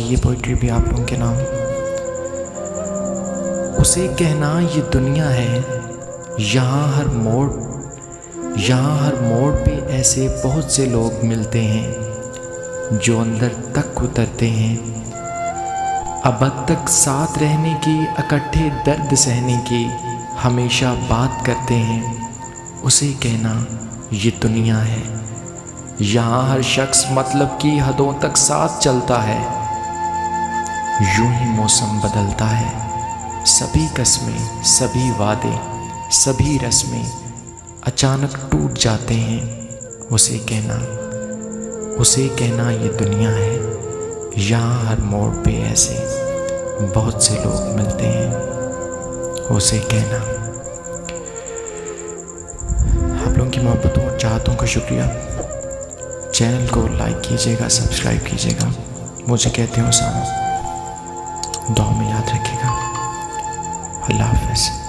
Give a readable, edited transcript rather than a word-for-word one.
ये पोइट्री भी आप लोगों के नाम। उसे कहना ये दुनिया है, यहाँ हर मोड़ पे ऐसे बहुत से लोग मिलते हैं जो अंदर तक उतरते हैं। अब तक साथ रहने की, इकट्ठे दर्द सहने की हमेशा बात करते हैं। उसे कहना ये दुनिया है, यहाँ हर शख्स मतलब की हदों तक साथ चलता है। यूं ही मौसम बदलता है, सभी कस्में, सभी वादे, सभी रस्में अचानक टूट जाते हैं। उसे कहना ये दुनिया है, यहाँ हर मोड़ पे ऐसे बहुत से लोग मिलते हैं। उसे कहना। आप लोगों की मोहब्बतों और चाहतों का शुक्रिया। चैनल को लाइक कीजिएगा, सब्सक्राइब कीजिएगा। मुझे कहते हो सारा, दुआ में याद रखिएगा। अल्लाह हाफ़िज़।